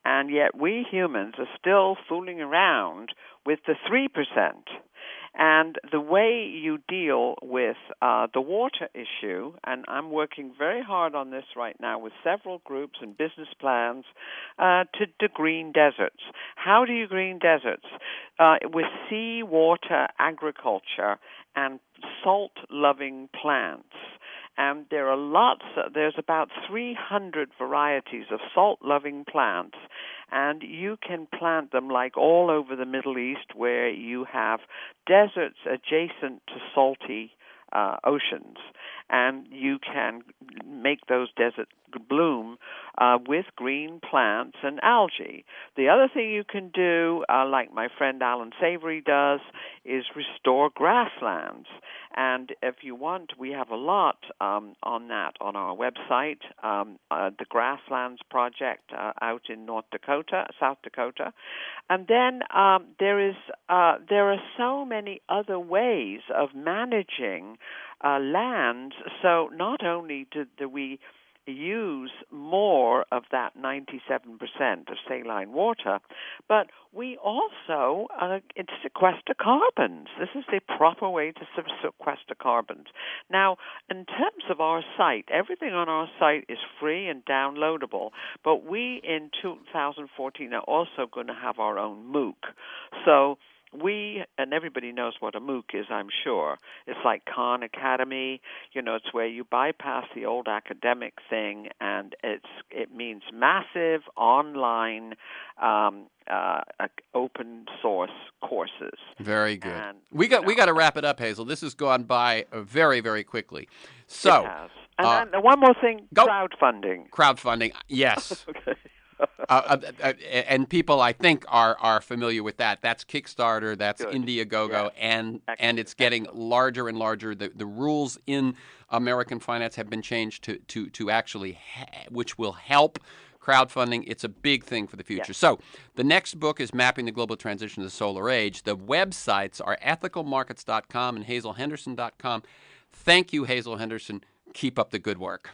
And yet we humans are still fooling around with the 3%. And the way you deal with the water issue, and I'm working very hard on this right now with several groups and business plans to green deserts. How do you green deserts? With seawater agriculture and salt-loving plants. And there are there's about 300 varieties of salt-loving plants, and you can plant them like all over the Middle East where you have deserts adjacent to salty oceans, and you can make those bloom with green plants and algae. The other thing you can do, like my friend Alan Savory does, is restore grasslands. And if you want, we have a lot on that on our website, the Grasslands Project out in South Dakota. And then there are so many other ways of managing lands. So not only do we use more of that 97% of saline water, but we also sequester carbons. This is the proper way to sequester carbons. Now, in terms of our site, everything on our site is free and downloadable, but we in 2014 are also going to have our own MOOC. So and everybody knows what a MOOC is, I'm sure. It's like Khan Academy. It's where you bypass the old academic thing, and it means massive online open source courses. Very good. And, we got to wrap it up, Hazel. This has gone by very, very quickly. So, it has. And then one more thing, crowdfunding. Crowdfunding, yes. Okay. And people, I think, are familiar with that. That's Kickstarter, that's Good. Indiegogo, yeah. and it's getting larger and larger. The rules in American finance have been changed to actually, which will help crowdfunding. It's a big thing for the future. Yes. So the next book is Mapping the Global Transition to the Solar Age. The websites are ethicalmarkets.com and hazelhenderson.com. Thank you, Hazel Henderson. Keep up the good work.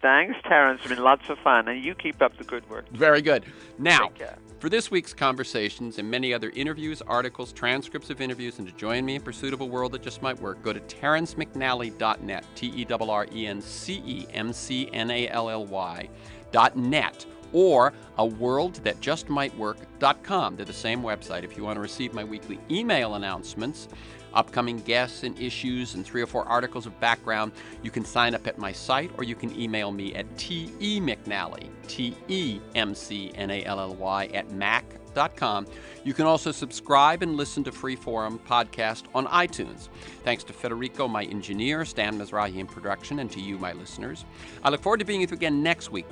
Thanks, Terence. It's been lots of fun, and you keep up the good work. Very good. Now, for this week's conversations and many other interviews, articles, transcripts of interviews, and to join me in pursuit of a world that just might work, go to terencemcnally.net, TERRENCEMCNALLY.net, or aworldthatjustmightwork.com. They're the same website. If you want to receive my weekly email announcements, upcoming guests and issues, and 3 or 4 articles of background, you can sign up at my site, or you can email me at temcnally, TEMCNALLY @mac.com. You can also subscribe and listen to Freeform podcast on iTunes. Thanks to Federico, my engineer, Stan Mizrahi in production, and to you, my listeners. I look forward to being with you again next week.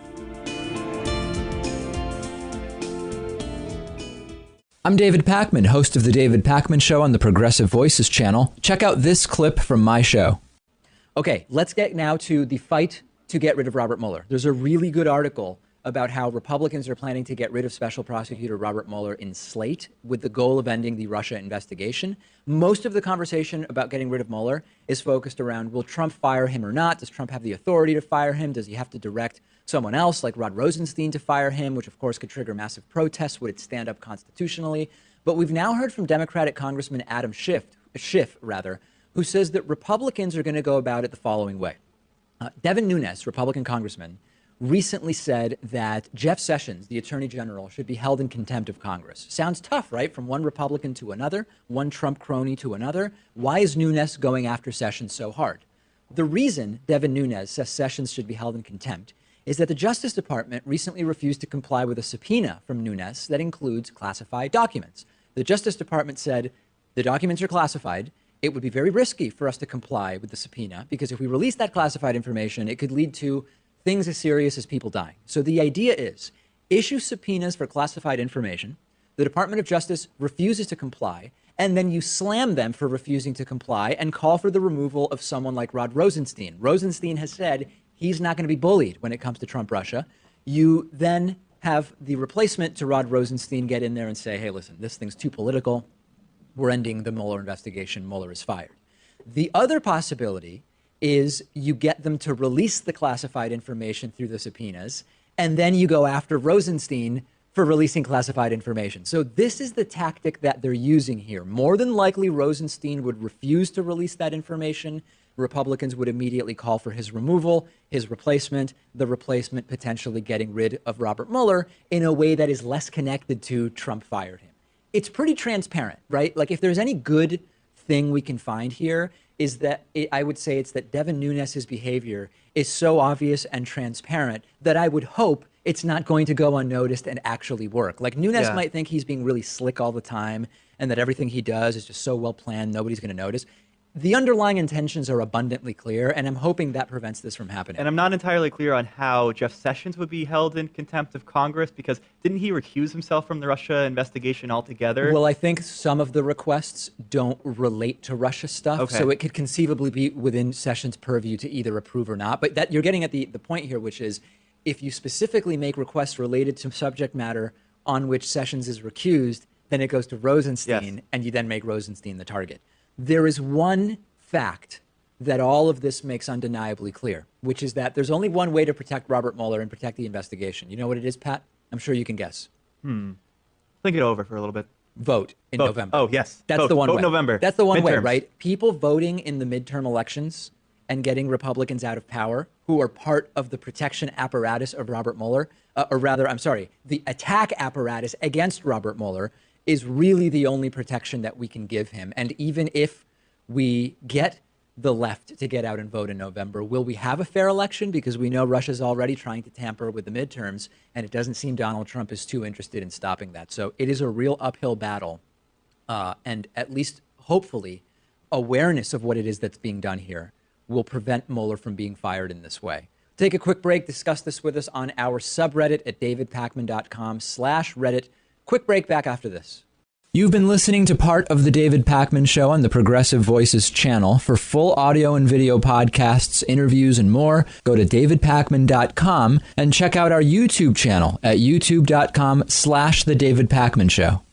I'm David Pakman, host of The David Pakman Show on the Progressive Voices channel. Check out this clip from my show. Okay, let's get now to the fight to get rid of Robert Mueller. There's a really good article about how Republicans are planning to get rid of Special Prosecutor Robert Mueller in Slate with the goal of ending the Russia investigation. Most of the conversation about getting rid of Mueller is focused around, will Trump fire him or not? Does Trump have the authority to fire him? Does he have to direct someone else like Rod Rosenstein to fire him, which of course could trigger massive protests? Would it stand up constitutionally? But we've now heard from Democratic Congressman Adam Schiff, who says that Republicans are going to go about it the following way. Devin Nunes, Republican congressman, recently said that Jeff Sessions, the Attorney General, should be held in contempt of Congress. Sounds tough, right? From one Republican to another, one Trump crony to another. Why is Nunes going after Sessions so hard? The reason Devin Nunes says Sessions should be held in contempt is that the Justice Department recently refused to comply with a subpoena from Nunes that includes classified documents. The Justice Department said the documents are classified. It would be very risky for us to comply with the subpoena because if we release that classified information, it could lead to things as serious as people dying. So the idea is issue subpoenas for classified information. The Department of Justice refuses to comply, and then you slam them for refusing to comply and call for the removal of someone like Rod Rosenstein. Rosenstein has said he's not going to be bullied when it comes to Trump Russia. You then have the replacement to Rod Rosenstein get in there and say, hey, listen, this thing's too political. We're ending the Mueller investigation. Mueller is fired. The other possibility is you get them to release the classified information through the subpoenas, and then you go after Rosenstein for releasing classified information. So this is the tactic that they're using here. More than likely, Rosenstein would refuse to release that information. Republicans would immediately call for his removal, his replacement, the replacement potentially getting rid of Robert Mueller in a way that is less connected to Trump fired him. It's pretty transparent, right? Like if there's any good thing we can find here, is that I would say it's that Devin Nunes' behavior is so obvious and transparent that I would hope it's not going to go unnoticed and actually work. Like Nunes might think he's being really slick all the time and that everything he does is just so well planned, nobody's going to notice. the underlying intentions are abundantly clear, and I'm hoping that prevents this from happening. And I'm not entirely clear on how Jeff Sessions would be held in contempt of Congress, because didn't he recuse himself from the Russia investigation altogether? Well, I think some of the requests don't relate to Russia stuff, so it could conceivably be within Sessions' purview to either approve or not. But that you're getting at the point here, which is if you specifically make requests related to subject matter on which Sessions is recused, then it goes to Rosenstein, and you then make Rosenstein the target. There is one fact that all of this makes undeniably clear, which is that there's only one way to protect Robert Mueller and protect the investigation. You know what it is, Pat? I'm sure you can guess. Think it over for a little bit. Vote in November. Oh, yes. That's the one way. Vote November. That's the one way, Midterms. right? People voting in the midterm elections and getting Republicans out of power, who are part of the protection apparatus of Robert Mueller, the attack apparatus against Robert Mueller, is really the only protection that we can give him. And even if we get the left to get out and vote in November, will we have a fair election? Because we know Russia's already trying to tamper with the midterms, and it doesn't seem Donald Trump is too interested in stopping that. So it is a real uphill battle. And at least, hopefully, awareness of what it is that's being done here will prevent Mueller from being fired in this way. Take a quick break. Discuss this with us on our subreddit at davidpakman.com/Reddit. Quick break, back after this. You've been listening to part of The David Pakman Show on the Progressive Voices channel. For full audio and video podcasts, interviews, and more, go to davidpakman.com and check out our YouTube channel at youtube.com/The David Pakman Show.